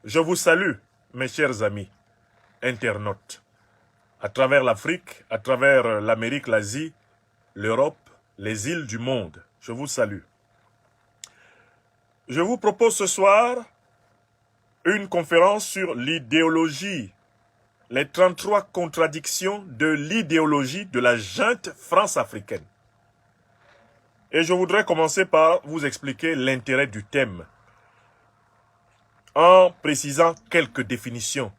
Je vous salue, mes chers amis, internautes, à travers l'Afrique, à travers l'Amérique, l'Asie, l'Europe, les îles du monde. Je vous salue. Je vous propose ce soir une conférence sur l'idéologie, les 33 contradictions de l'idéologie de la junte France-africaine. Et je voudrais commencer par vous expliquer l'intérêt du thème, en précisant quelques définitions,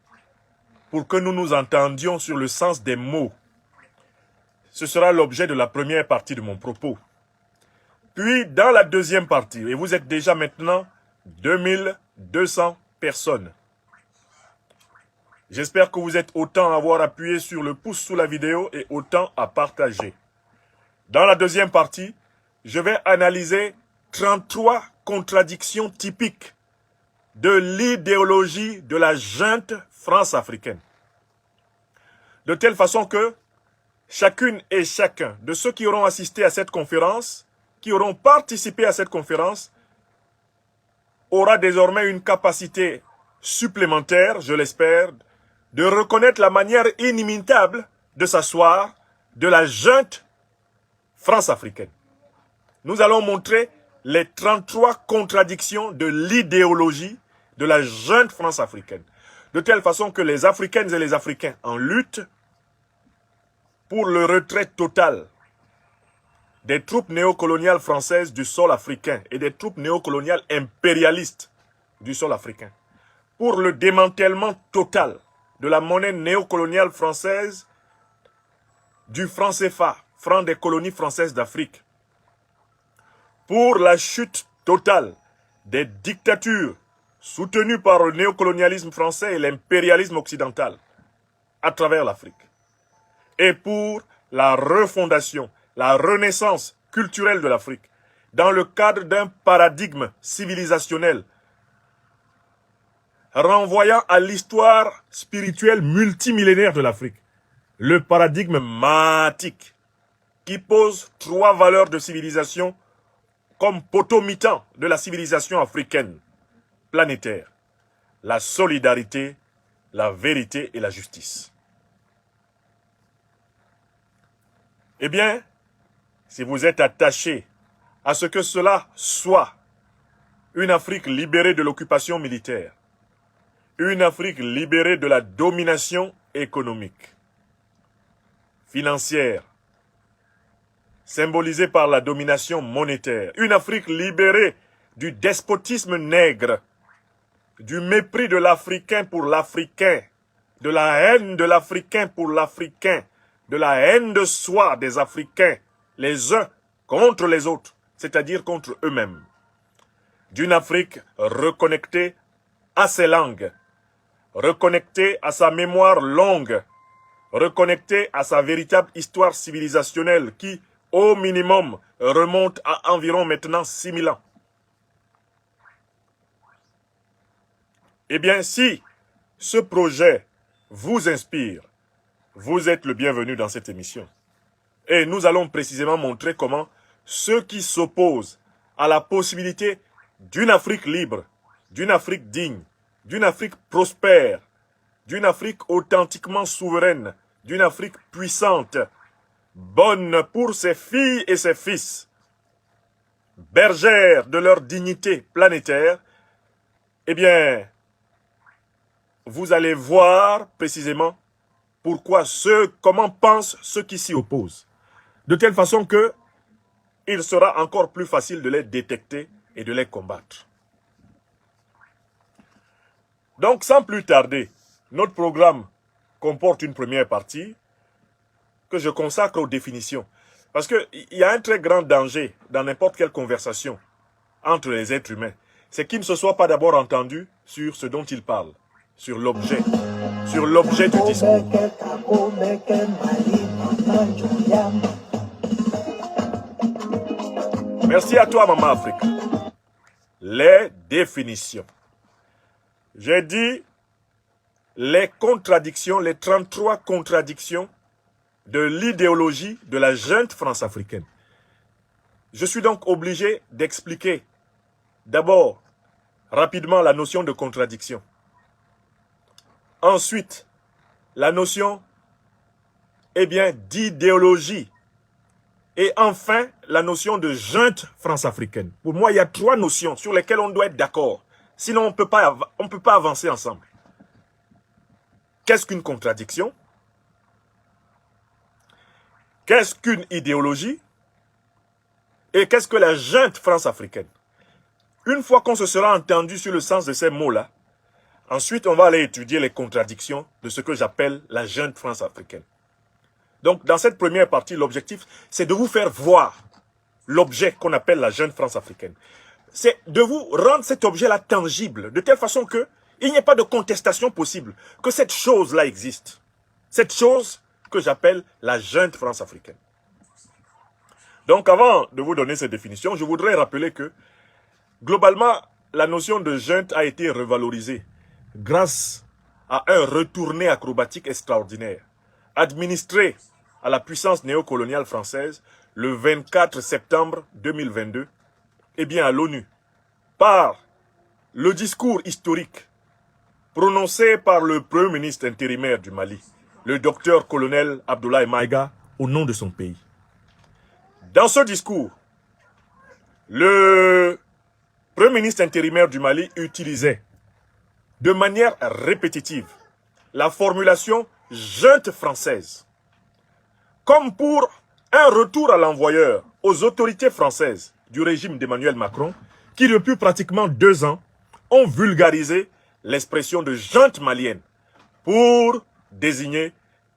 pour que nous nous entendions sur le sens des mots. Ce sera l'objet de la première partie de mon propos. Puis, dans la deuxième partie, et vous êtes déjà maintenant 2200 personnes. J'espère que vous êtes autant à avoir appuyé sur le pouce sous la vidéo et autant à partager. Dans la deuxième partie, je vais analyser 33 contradictions typiques de l'idéologie de la junte France-africaine. De telle façon que chacune et chacun de ceux qui auront assisté à cette conférence, qui auront participé à cette conférence, aura désormais une capacité supplémentaire, je l'espère, de reconnaître la manière inimitable de s'asseoir de la junte France-africaine. Nous allons montrer les 33 contradictions de l'idéologie de la junte France-africaine, de telle façon que les Africaines et les Africains en lutte pour le retrait total des troupes néocoloniales françaises du sol africain et des troupes néocoloniales impérialistes du sol africain, pour le démantèlement total de la monnaie néocoloniale française, du franc CFA, franc des colonies françaises d'Afrique, pour la chute totale des dictatures soutenues par le néocolonialisme français et l'impérialisme occidental à travers l'Afrique, et pour la refondation, la renaissance culturelle de l'Afrique, dans le cadre d'un paradigme civilisationnel renvoyant à l'histoire spirituelle multimillénaire de l'Afrique, le paradigme mahatique, qui pose 3 valeurs de civilisation comme potomitan de la civilisation africaine planétaire: la solidarité, la vérité et la justice. Eh bien, si vous êtes attaché à ce que cela soit une Afrique libérée de l'occupation militaire, une Afrique libérée de la domination économique, financière, symbolisée par la domination monétaire, une Afrique libérée du despotisme nègre, du mépris de l'Africain pour l'Africain, de la haine de l'Africain pour l'Africain, de la haine de soi des Africains, les uns contre les autres, c'est-à-dire contre eux-mêmes. D'une Afrique reconnectée à ses langues, reconnectée à sa mémoire longue, reconnectée à sa véritable histoire civilisationnelle qui, au minimum, remonte à environ maintenant 6000 ans. Eh bien, si ce projet vous inspire, vous êtes le bienvenu dans cette émission. Et nous allons précisément montrer comment ceux qui s'opposent à la possibilité d'une Afrique libre, d'une Afrique digne, d'une Afrique prospère, d'une Afrique authentiquement souveraine, d'une Afrique puissante, bonne pour ses filles et ses fils, bergères de leur dignité planétaire, eh bien, vous allez voir précisément comment pensent ceux qui s'y opposent. De telle façon que il sera encore plus facile de les détecter et de les combattre. Donc, sans plus tarder, notre programme comporte une première partie que je consacre aux définitions. Parce qu'il y a un très grand danger dans n'importe quelle conversation entre les êtres humains. C'est qu'ils ne se soient pas d'abord entendus sur ce dont ils parlent, sur l'objet du discours. Merci à toi, Maman Afrique. Les définitions. J'ai dit les contradictions, les 33 contradictions de l'idéologie de la junte France-africaine. Je suis donc obligé d'expliquer d'abord rapidement la notion de contradiction. Ensuite, la notion, eh bien, d'idéologie. Et enfin, la notion de junte France-africaine. Pour moi, il y a 3 notions sur lesquelles on doit être d'accord. Sinon, on ne peut pas avancer ensemble. Qu'est-ce qu'une contradiction? Qu'est-ce qu'une idéologie? Et qu'est-ce que la junte France-africaine? Une fois qu'on se sera entendu sur le sens de ces mots-là, ensuite on va aller étudier les contradictions de ce que j'appelle la junte France-africaine. Donc dans cette première partie, l'objectif, c'est de vous faire voir l'objet qu'on appelle la junte France-africaine. C'est de vous rendre cet objet-là tangible, de telle façon que il n'y ait pas de contestation possible, que cette chose-là existe. Cette chose que j'appelle la junte France-africaine. Donc avant de vous donner cette définition, je voudrais rappeler que globalement, la notion de junte a été revalorisée grâce à un retourné acrobatique extraordinaire, administré à la puissance néocoloniale française le 24 septembre 2022, et bien à l'ONU, par le discours historique prononcé par le Premier ministre intérimaire du Mali, le docteur-colonel Abdoulaye Maïga, au nom de son pays. Dans ce discours, le Premier ministre intérimaire du Mali utilisait de manière répétitive la formulation « junte française » comme pour un retour à l'envoyeur aux autorités françaises du régime d'Emmanuel Macron qui depuis pratiquement 2 ans ont vulgarisé l'expression de junte malienne pour désigner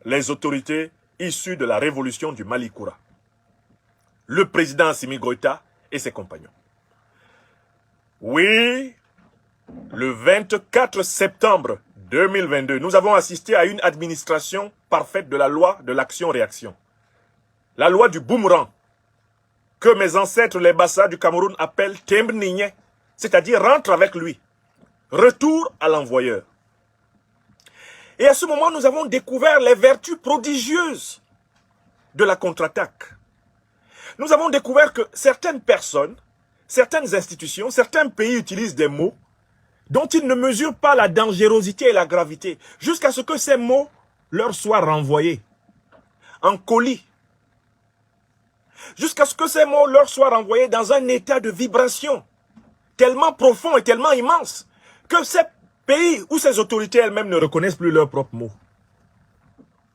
les autorités issues de la révolution du Mali Koura. Le président Assimi Goïta et ses compagnons. Oui, le 24 septembre 2022, nous avons assisté à une administration parfaite de la loi de l'action-réaction. La loi du boomerang, que mes ancêtres les Bassa du Cameroun appellent Tembnigne, c'est-à-dire rentre avec lui. Retour à l'envoyeur. Et à ce moment, nous avons découvert les vertus prodigieuses de la contre-attaque. Nous avons découvert que certaines personnes, certaines institutions, certains pays utilisent des mots dont ils ne mesurent pas la dangerosité et la gravité, jusqu'à ce que ces mots leur soient renvoyés en colis, jusqu'à ce que ces mots leur soient renvoyés dans un état de vibration tellement profond et tellement immense que ces pays ou ces autorités elles-mêmes ne reconnaissent plus leurs propres mots.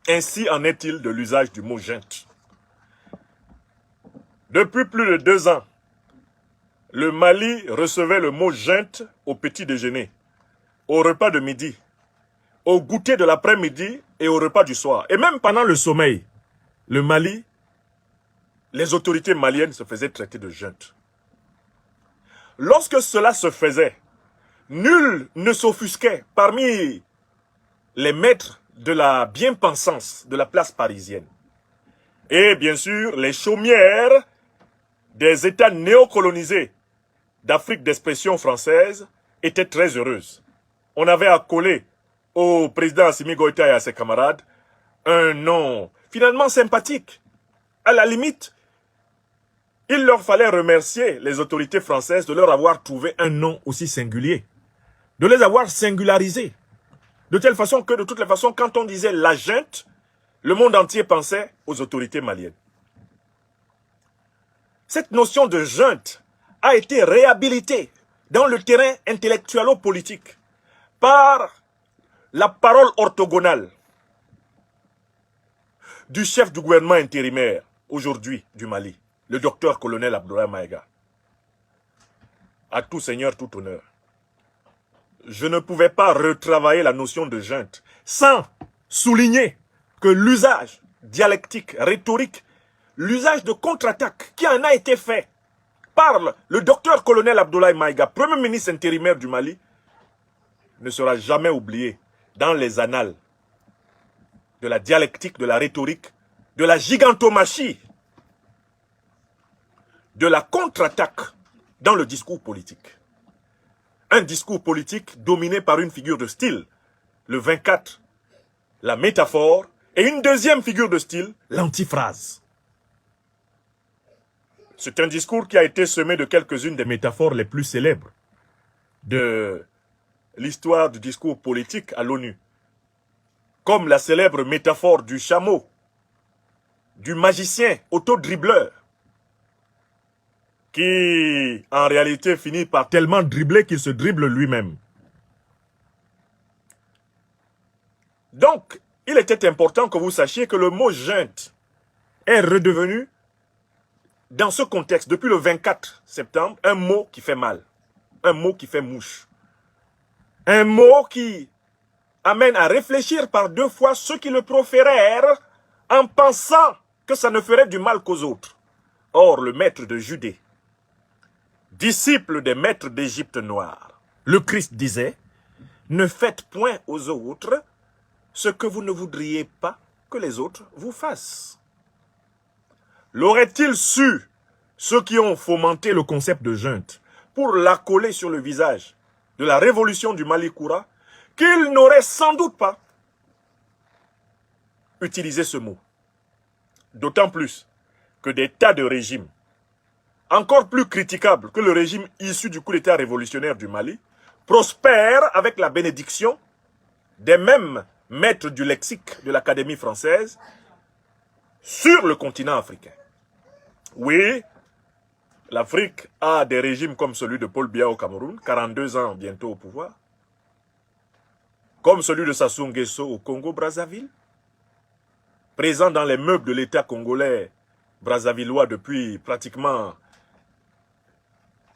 Ainsi en est-il de l'usage du mot junte. Depuis plus de 2 ans, le Mali recevait le mot junte au petit déjeuner, au repas de midi, au goûter de l'après-midi et au repas du soir. Et même pendant le sommeil, le Mali, les autorités maliennes se faisaient traiter de junte. Lorsque cela se faisait, nul ne s'offusquait parmi les maîtres de la bien-pensance de la place parisienne. Et bien sûr, les chaumières des États néocolonisés d'Afrique d'expression française étaient très heureuses. On avait accolé au président Assimi Goïta et à ses camarades un nom finalement sympathique. À la limite, il leur fallait remercier les autorités françaises de leur avoir trouvé un nom aussi singulier, de les avoir singularisés, de telle façon que, de toutes les façons, quand on disait la junte, le monde entier pensait aux autorités maliennes. Cette notion de junte a été réhabilitée dans le terrain intellectualo-politique par la parole orthogonale du chef du gouvernement intérimaire, aujourd'hui du Mali, le docteur-colonel Abdoulaye Maïga. À tout seigneur, tout honneur. Je ne pouvais pas retravailler la notion de junte sans souligner que l'usage dialectique, rhétorique, l'usage de contre-attaque qui en a été fait par le docteur-colonel Abdoulaye Maïga, premier ministre intérimaire du Mali, ne sera jamais oublié dans les annales de la dialectique, de la rhétorique, de la gigantomachie, de la contre-attaque dans le discours politique. Un discours politique dominé par une figure de style, le 24, la métaphore, et une deuxième figure de style, l'antiphrase. C'est un discours qui a été semé de quelques-unes des métaphores les plus célèbres de l'histoire du discours politique à l'ONU. comme la célèbre métaphore du chameau, du magicien autodribbleur, qui en réalité finit par tellement dribbler qu'il se dribble lui-même. Donc, il était important que vous sachiez que le mot junte est redevenu, dans ce contexte, depuis le 24 septembre, un mot qui fait mal, un mot qui fait mouche, un mot qui amène à réfléchir par deux fois ceux qui le proférèrent en pensant que ça ne ferait du mal qu'aux autres. Or, le maître de Judée, disciple des maîtres d'Égypte noire, le Christ disait, ne faites point aux autres ce que vous ne voudriez pas que les autres vous fassent. L'aurait-il su, ceux qui ont fomenté le concept de junte, pour l'accoler sur le visage de la révolution du Mali Koura, qu'ils n'auraient sans doute pas utilisé ce mot. D'autant plus que des tas de régimes, encore plus critiquables que le régime issu du coup d'État révolutionnaire du Mali, prospèrent avec la bénédiction des mêmes maîtres du lexique de l'Académie française sur le continent africain. Oui, l'Afrique a des régimes comme celui de Paul Biya au Cameroun, 42 ans bientôt au pouvoir, comme celui de Sassou Nguesso au Congo-Brazzaville, présent dans les meubles de l'État congolais brazzavillois depuis pratiquement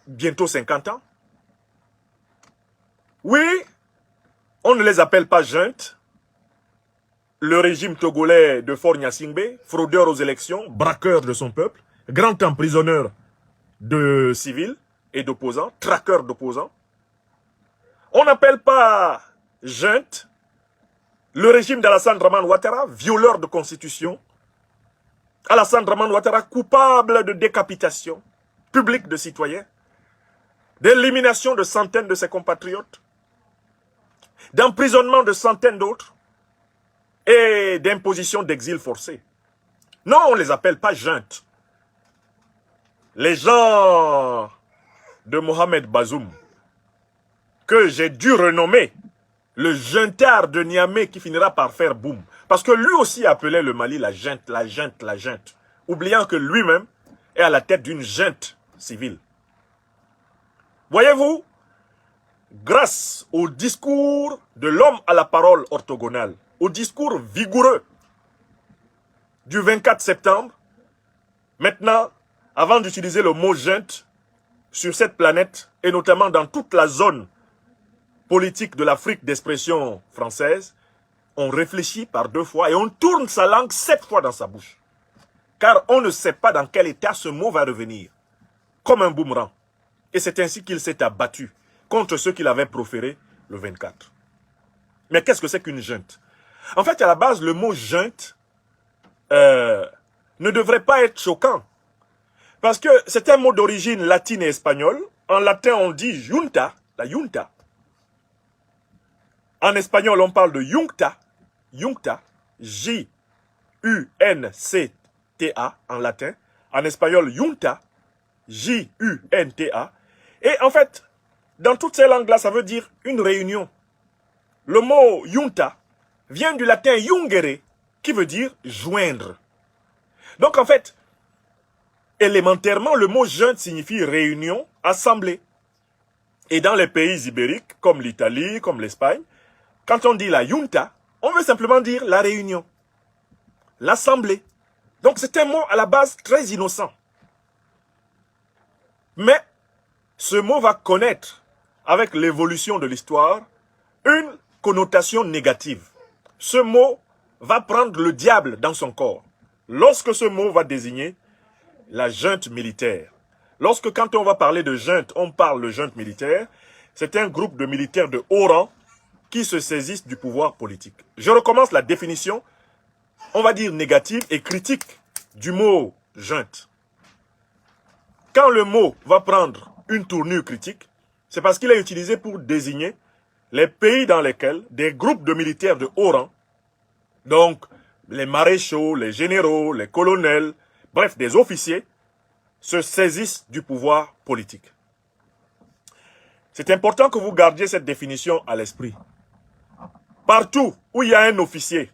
bientôt 50 ans. Oui, on ne les appelle pas juntes. Le régime togolais de Faure Gnassingbé, fraudeur aux élections, braqueur de son peuple, grand emprisonneur de civils et d'opposants, traqueur d'opposants. On n'appelle pas junte le régime d'Alassane Dramane Ouattara, violeur de constitution. Alassane Dramane Ouattara, coupable de décapitation publique de citoyens, d'élimination de centaines de ses compatriotes, d'emprisonnement de centaines d'autres et d'imposition d'exil forcé. Non, on ne les appelle pas juntes. Les gens de Mohamed Bazoum, que j'ai dû renommer le juntard de Niamey qui finira par faire boum. Parce que lui aussi appelait le Mali la junte, la junte, la junte. Oubliant que lui-même est à la tête d'une junte civile. Voyez-vous, grâce au discours de l'homme à la parole orthogonale, au discours vigoureux du 24 septembre, maintenant, avant d'utiliser le mot junte sur cette planète, et notamment dans toute la zone politique de l'Afrique d'expression française, on réfléchit par deux fois et on tourne sa langue 7 fois dans sa bouche. Car on ne sait pas dans quel état ce mot va revenir, comme un boomerang. Et c'est ainsi qu'il s'est abattu contre ceux qu'il avait proférés le 24. Mais qu'est-ce que c'est qu'une junte? En fait, à la base, le mot junte ne devrait pas être choquant. Parce que c'est un mot d'origine latine et espagnole. En latin, on dit junta, la junta. En espagnol, on parle de juncta, juncta, J-U-N-C-T-A en latin. En espagnol, junta, J-U-N-T-A. Et en fait, dans toutes ces langues-là, ça veut dire une réunion. Le mot junta vient du latin jungere, qui veut dire joindre. Donc en fait, élémentairement, le mot junte signifie réunion, assemblée. Et dans les pays ibériques, comme l'Italie, comme l'Espagne, quand on dit la junta, on veut simplement dire la réunion, l'assemblée. Donc c'est un mot à la base très innocent. Mais ce mot va connaître, avec l'évolution de l'histoire, une connotation négative. Ce mot va prendre le diable dans son corps. Lorsque ce mot va désigner la junte militaire. Lorsque quand on va parler de junte, on parle de junte militaire, c'est un groupe de militaires de haut rang qui se saisissent du pouvoir politique. Je recommence la définition, on va dire négative et critique du mot junte. Quand le mot va prendre une tournure critique, c'est parce qu'il est utilisé pour désigner les pays dans lesquels des groupes de militaires de haut rang, donc les maréchaux, les généraux, les colonels, bref, des officiers, se saisissent du pouvoir politique. C'est important que vous gardiez cette définition à l'esprit. Partout où il y a un officier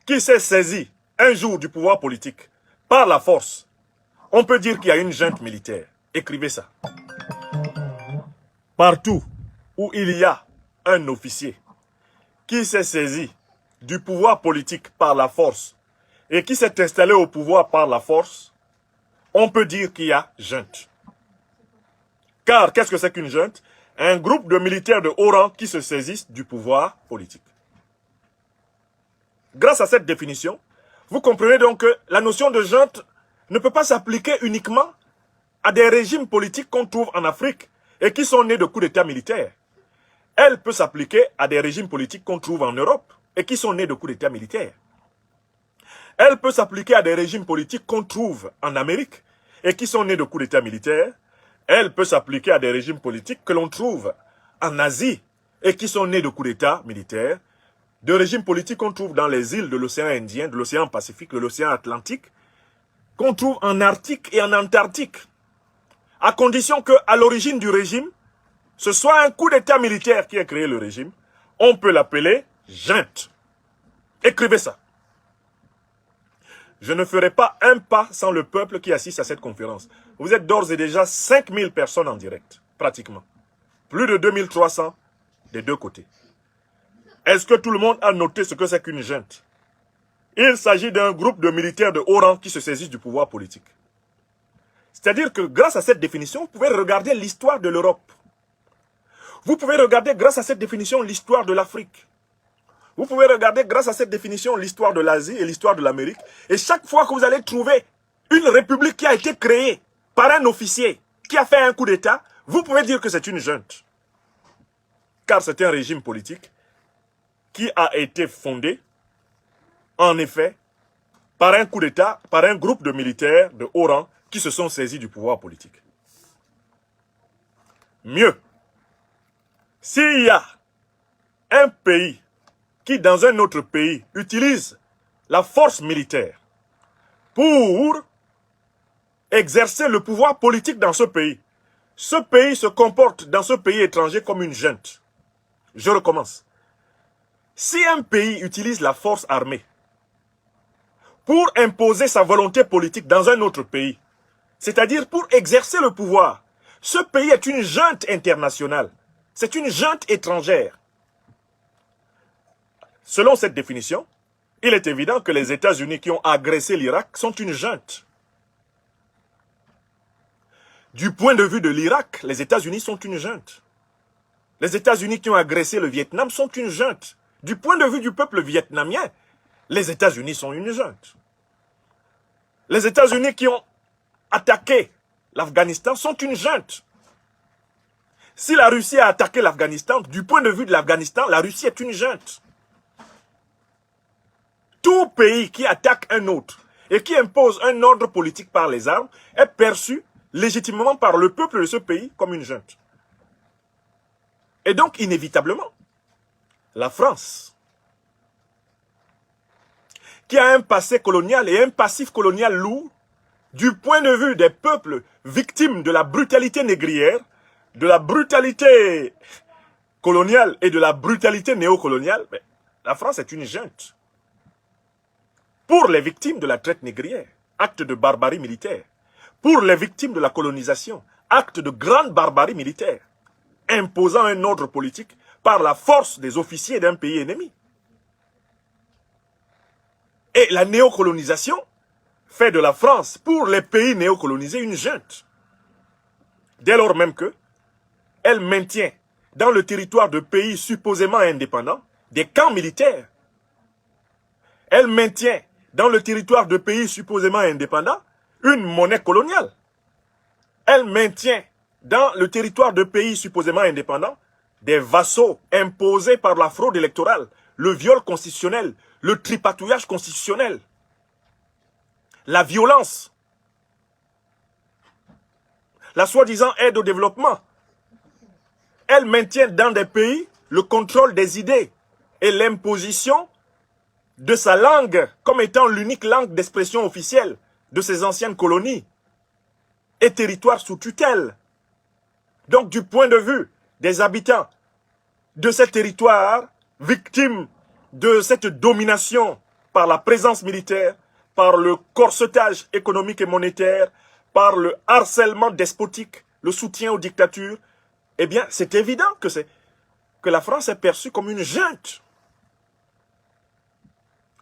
qui s'est saisi un jour du pouvoir politique par la force, on peut dire qu'il y a une junte militaire. Écrivez ça. Partout où il y a un officier qui s'est saisi du pouvoir politique par la force et qui s'est installé au pouvoir par la force, on peut dire qu'il y a junte. Car qu'est-ce que c'est qu'une junte? Un groupe de militaires de haut rang qui se saisissent du pouvoir politique. Grâce à cette définition, vous comprenez donc que la notion de junte ne peut pas s'appliquer uniquement à des régimes politiques qu'on trouve en Afrique et qui sont nés de coups d'État militaires. Elle peut s'appliquer à des régimes politiques qu'on trouve en Europe et qui sont nés de coups d'État militaires. Elle peut s'appliquer à des régimes politiques qu'on trouve en Amérique et qui sont nés de coups d'État militaires. Elle peut s'appliquer à des régimes politiques que l'on trouve en Asie et qui sont nés de coups d'État militaires, de régimes politiques qu'on trouve dans les îles de l'océan Indien, de l'océan Pacifique, de l'océan Atlantique, qu'on trouve en Arctique et en Antarctique, à condition qu'à l'origine du régime, ce soit un coup d'État militaire qui a créé le régime, on peut l'appeler junte. Écrivez ça. Je ne ferai pas un pas sans le peuple qui assiste à cette conférence. Vous êtes d'ores et déjà 5000 personnes en direct, pratiquement. Plus de 2300 des deux côtés. Est-ce que tout le monde a noté ce que c'est qu'une junte? Il s'agit d'un groupe de militaires de haut rang qui se saisissent du pouvoir politique. C'est-à-dire que grâce à cette définition, vous pouvez regarder l'histoire de l'Europe. Vous pouvez regarder grâce à cette définition l'histoire de l'Afrique. Vous pouvez regarder grâce à cette définition l'histoire de l'Asie et l'histoire de l'Amérique. Et chaque fois que vous allez trouver une république qui a été créée par un officier qui a fait un coup d'État, vous pouvez dire que c'est une junte. Car c'est un régime politique qui a été fondé, en effet, par un coup d'État, par un groupe de militaires de haut rang qui se sont saisis du pouvoir politique. Mieux, s'il y a un pays qui, dans un autre pays, utilise la force militaire pour exercer le pouvoir politique dans ce pays se comporte dans ce pays étranger comme une junte. Je recommence. Si un pays utilise la force armée pour imposer sa volonté politique dans un autre pays, c'est-à-dire pour exercer le pouvoir, ce pays est une junte internationale. C'est une junte étrangère. Selon cette définition, il est évident que les États-Unis qui ont agressé l'Irak sont une junte. Du point de vue de l'Irak, les États-Unis sont une junte. Les États-Unis qui ont agressé le Vietnam sont une junte. Du point de vue du peuple vietnamien, les États-Unis sont une junte. Les États-Unis qui ont attaqué l'Afghanistan sont une junte. Si la Russie a attaqué l'Afghanistan, du point de vue de l'Afghanistan, la Russie est une junte. Tout pays qui attaque un autre et qui impose un ordre politique par les armes est perçu légitimement par le peuple de ce pays comme une junte. Et donc, inévitablement, la France, qui a un passé colonial et un passif colonial lourd, du point de vue des peuples victimes de la brutalité négrière, de la brutalité coloniale et de la brutalité néocoloniale, la France est une junte. Pour les victimes de la traite négrière, acte de barbarie militaire. Pour les victimes de la colonisation, acte de grande barbarie militaire, imposant un ordre politique par la force des officiers d'un pays ennemi. Et la néocolonisation fait de la France, pour les pays néocolonisés, une junte. Dès lors même que elle maintient dans le territoire de pays supposément indépendants des camps militaires. Elle maintient dans le territoire de pays supposément indépendants une monnaie coloniale. Elle maintient dans le territoire de pays supposément indépendants des vassaux imposés par la fraude électorale, le viol constitutionnel, le tripatouillage constitutionnel, la violence, la soi-disant aide au développement. Elle maintient dans des pays le contrôle des idées et l'imposition de sa langue comme étant l'unique langue d'expression officielle de ces anciennes colonies et territoires sous tutelle. Donc du point de vue des habitants de ces territoires victimes de cette domination par la présence militaire, par le corsetage économique et monétaire, par le harcèlement despotique, le soutien aux dictatures, eh bien, c'est évident que la France est perçue comme une junte.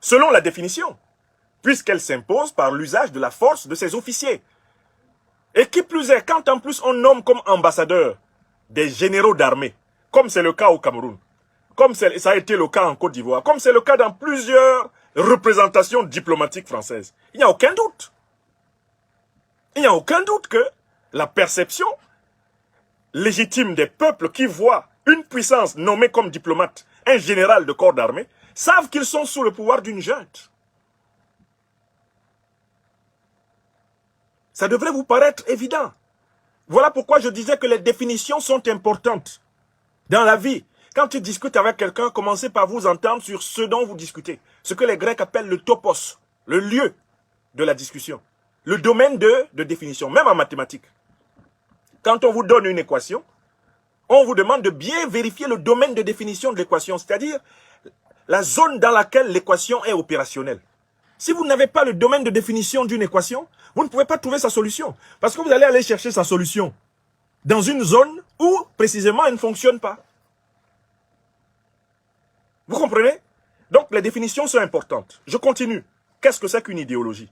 Selon la définition, puisqu'elle s'impose par l'usage de la force de ses officiers. Et qui plus est, quand en plus on nomme comme ambassadeurs des généraux d'armée, comme c'est le cas au Cameroun, comme ça a été le cas en Côte d'Ivoire, comme c'est le cas dans plusieurs représentations diplomatiques françaises, il n'y a aucun doute. Il n'y a aucun doute que la perception légitime des peuples qui voient une puissance nommée comme diplomate, un général de corps d'armée, savent qu'ils sont sous le pouvoir d'une junte. Ça devrait vous paraître évident. Voilà pourquoi je disais que les définitions sont importantes dans la vie. Quand tu discutes avec quelqu'un, commencez par vous entendre sur ce dont vous discutez. Ce que les Grecs appellent le topos, le lieu de la discussion. Le domaine de définition, même en mathématiques. Quand on vous donne une équation, on vous demande de bien vérifier le domaine de définition de l'équation, c'est-à-dire la zone dans laquelle l'équation est opérationnelle. Si vous n'avez pas le domaine de définition d'une équation, vous ne pouvez pas trouver sa solution. Parce que vous allez aller chercher sa solution dans une zone où, précisément, elle ne fonctionne pas. Vous comprenez? Donc, les définitions sont importantes. Je continue. Qu'est-ce que c'est qu'une idéologie?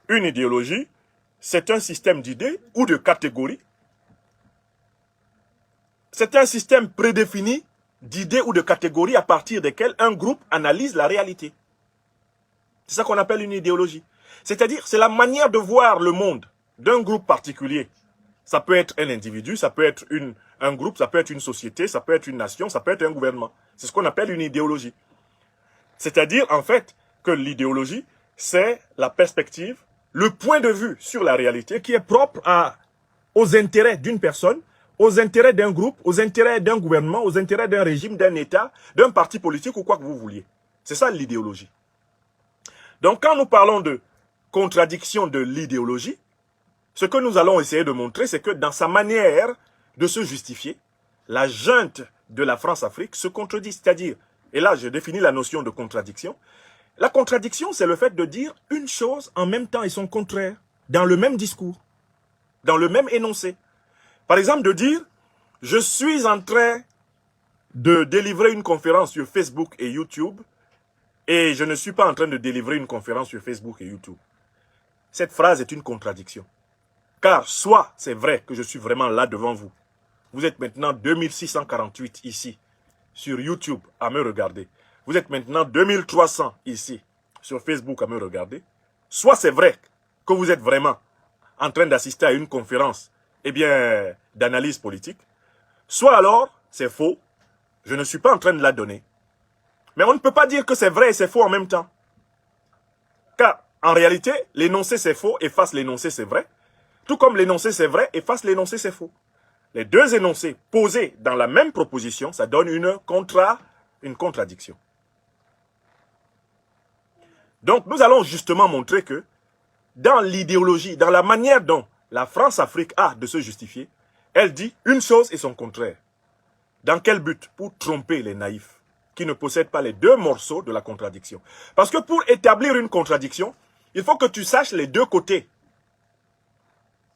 Une idéologie, c'est un système d'idées ou de catégories. C'est un système prédéfini d'idées ou de catégories à partir desquelles un groupe analyse la réalité. C'est ça qu'on appelle une idéologie. C'est-à-dire, c'est la manière de voir le monde d'un groupe particulier. Ça peut être un individu, ça peut être un groupe, ça peut être une société, ça peut être une nation, ça peut être un gouvernement. C'est ce qu'on appelle une idéologie. C'est-à-dire, en fait, que l'idéologie, c'est la perspective, le point de vue sur la réalité qui est propre aux intérêts d'une personne, aux intérêts d'un groupe, aux intérêts d'un gouvernement, aux intérêts d'un régime, d'un État, d'un parti politique ou quoi que vous vouliez. C'est ça l'idéologie. Donc, quand nous parlons de contradiction de l'idéologie, ce que nous allons essayer de montrer, c'est que dans sa manière de se justifier, la junte de la France-Afrique se contredit. C'est-à-dire, et là je définis la notion de contradiction, la contradiction c'est le fait de dire une chose en même temps et son contraire, dans le même discours, dans le même énoncé. Par exemple de dire, je suis en train de délivrer une conférence sur Facebook et YouTube, et je ne suis pas en train de délivrer une conférence sur Facebook et YouTube. Cette phrase est une contradiction. Car soit c'est vrai que je suis vraiment là devant vous. Vous êtes maintenant 2648 ici, sur YouTube, à me regarder. Vous êtes maintenant 2300 ici, sur Facebook, à me regarder. Soit c'est vrai que vous êtes vraiment en train d'assister à une conférence, eh bien, d'analyse politique. Soit alors, c'est faux, je ne suis pas en train de la donner. Mais on ne peut pas dire que c'est vrai et c'est faux en même temps. Car, en réalité, l'énoncé c'est faux, efface l'énoncé c'est vrai. Tout comme l'énoncé c'est vrai, efface l'énoncé c'est faux. Les deux énoncés posés dans la même proposition, ça donne une contradiction. Donc, nous allons justement montrer que dans l'idéologie, dans la manière dont la France-Afrique a de se justifier, elle dit une chose et son contraire. Dans quel but? Pour tromper les naïfs qui ne possèdent pas les deux morceaux de la contradiction. Parce que pour établir une contradiction, il faut que tu saches les deux côtés.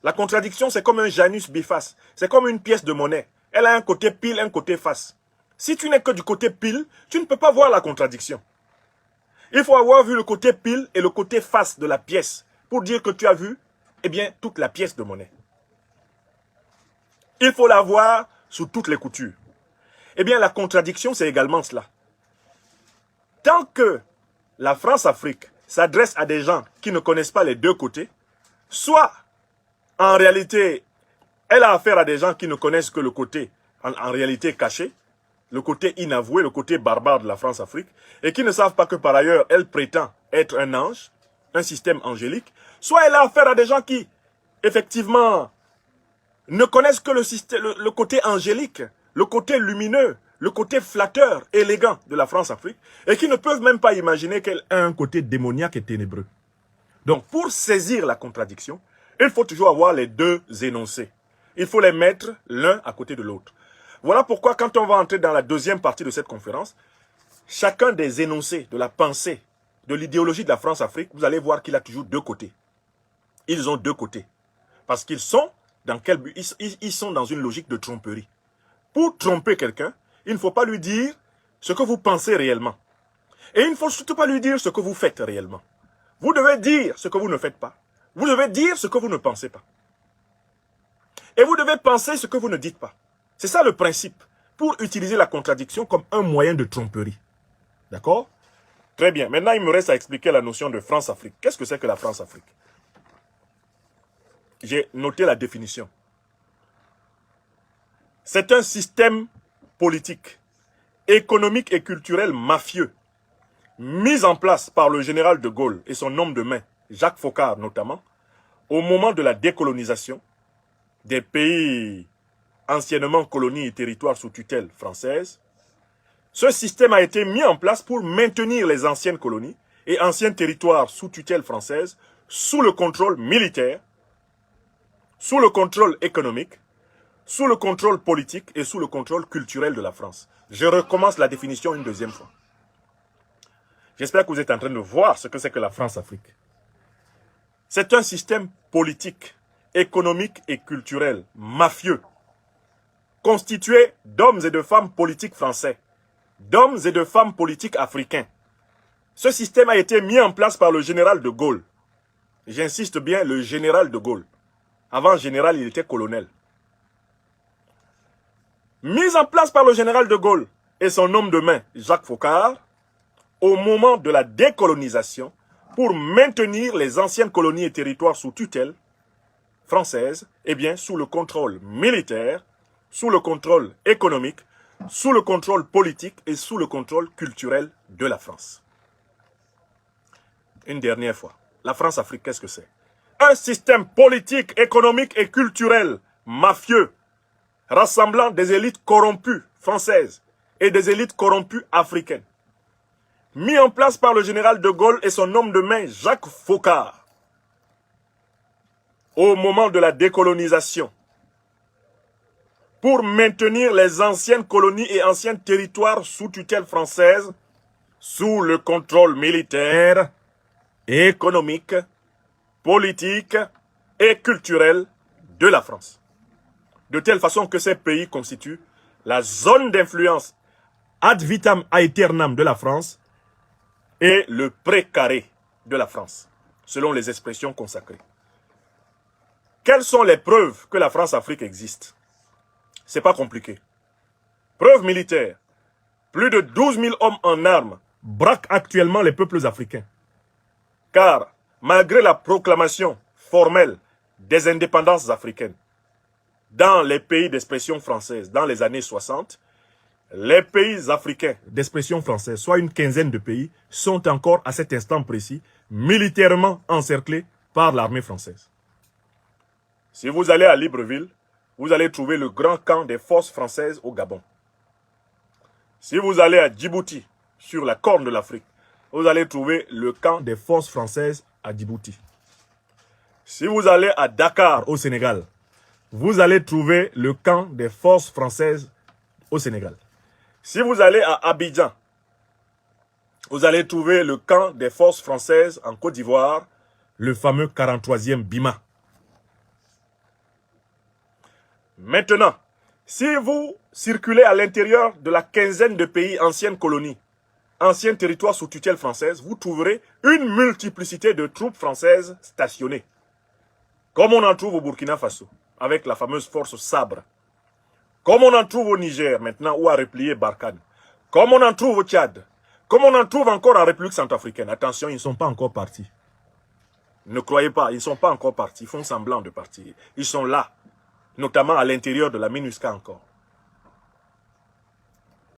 La contradiction, c'est comme un Janus biface. C'est comme une pièce de monnaie. Elle a un côté pile, un côté face. Si tu n'es que du côté pile, tu ne peux pas voir la contradiction. Il faut avoir vu le côté pile et le côté face de la pièce pour dire que tu as vu, eh bien, toute la pièce de monnaie. Il faut la voir sous toutes les coutures. Eh bien, la contradiction, c'est également cela. Tant que la France-Afrique s'adresse à des gens qui ne connaissent pas les deux côtés, soit, en réalité, elle a affaire à des gens qui ne connaissent que le côté, en réalité, caché, le côté inavoué, le côté barbare de la France-Afrique, et qui ne savent pas que, par ailleurs, elle prétend être un ange, un système angélique, soit elle a affaire à des gens qui, effectivement, ne connaissent que le côté angélique, le côté lumineux, le côté flatteur, élégant de la France-Afrique, et qui ne peuvent même pas imaginer qu'elle a un côté démoniaque et ténébreux. Donc, pour saisir la contradiction, il faut toujours avoir les deux énoncés. Il faut les mettre l'un à côté de l'autre. Voilà pourquoi, quand on va entrer dans la deuxième partie de cette conférence, chacun des énoncés de la pensée, de l'idéologie de la France-Afrique, vous allez voir qu'il a toujours deux côtés. Ils ont deux côtés. Parce qu'ils sont dans quel but? Ils sont dans une logique de tromperie. Pour tromper quelqu'un, il ne faut pas lui dire ce que vous pensez réellement. Et il ne faut surtout pas lui dire ce que vous faites réellement. Vous devez dire ce que vous ne faites pas. Vous devez dire ce que vous ne pensez pas. Et vous devez penser ce que vous ne dites pas. C'est ça le principe, pour utiliser la contradiction comme un moyen de tromperie. D'accord? Très bien. Maintenant, il me reste à expliquer la notion de France-Afrique. Qu'est-ce que c'est que la France-Afrique? J'ai noté la définition. C'est un système politique, économique et culturel mafieux, mis en place par le général de Gaulle et son homme de main, Jacques Foccart notamment, au moment de la décolonisation des pays anciennement colonies et territoires sous tutelle française. Ce système a été mis en place pour maintenir les anciennes colonies et anciens territoires sous tutelle française sous le contrôle militaire, sous le contrôle économique, sous le contrôle politique et sous le contrôle culturel de la France. Je recommence la définition une deuxième fois. J'espère que vous êtes en train de voir ce que c'est que la France-Afrique. C'est un système politique, économique et culturel mafieux, constitué d'hommes et de femmes politiques français, d'hommes et de femmes politiques africains. Ce système a été mis en place par le général de Gaulle. J'insiste bien, le général de Gaulle. Avant général, il était colonel. Mis en place par le général de Gaulle et son homme de main, Jacques Foccart, au moment de la décolonisation, pour maintenir les anciennes colonies et territoires sous tutelle française, eh bien, sous le contrôle militaire, sous le contrôle économique, sous le contrôle politique et sous le contrôle culturel de la France. Une dernière fois, la France-Afrique, qu'est-ce que c'est? Un système politique, économique et culturel mafieux, rassemblant des élites corrompues françaises et des élites corrompues africaines, mis en place par le général de Gaulle et son homme de main Jacques Foccart, au moment de la décolonisation, pour maintenir les anciennes colonies et anciens territoires sous tutelle française, sous le contrôle militaire, économique, politique et culturel de la France. De telle façon que ces pays constituent la zone d'influence ad vitam aeternam de la France et le précaré de la France, selon les expressions consacrées. Quelles sont les preuves que la France-Afrique existe? C'est pas compliqué. Preuve militaire. Plus de 12 000 hommes en armes braquent actuellement les peuples africains. Car, malgré la proclamation formelle des indépendances africaines, dans les pays d'expression française, dans les années 60, les pays africains d'expression française, soit une quinzaine de pays, sont encore à cet instant précis militairement encerclés par l'armée française. Si vous allez à Libreville, vous allez trouver le grand camp des forces françaises au Gabon. Si vous allez à Djibouti, sur la corne de l'Afrique, vous allez trouver le camp des forces françaises à Djibouti. Si vous allez à Dakar, au Sénégal, vous allez trouver le camp des forces françaises au Sénégal. Si vous allez à Abidjan, vous allez trouver le camp des forces françaises en Côte d'Ivoire, le fameux 43e Bima. Maintenant, si vous circulez à l'intérieur de la quinzaine de pays anciennes colonies, anciens territoires sous tutelle française, vous trouverez une multiplicité de troupes françaises stationnées. Comme on en trouve au Burkina Faso, avec la fameuse force Sabre. Comme on en trouve au Niger maintenant, où a replié Barkhane. Comme on en trouve au Tchad. Comme on en trouve encore en République centrafricaine. Attention, ils ne sont pas encore partis. Ne croyez pas, ils ne sont pas encore partis. Ils font semblant de partir. Ils sont là, notamment à l'intérieur de la MINUSCA encore.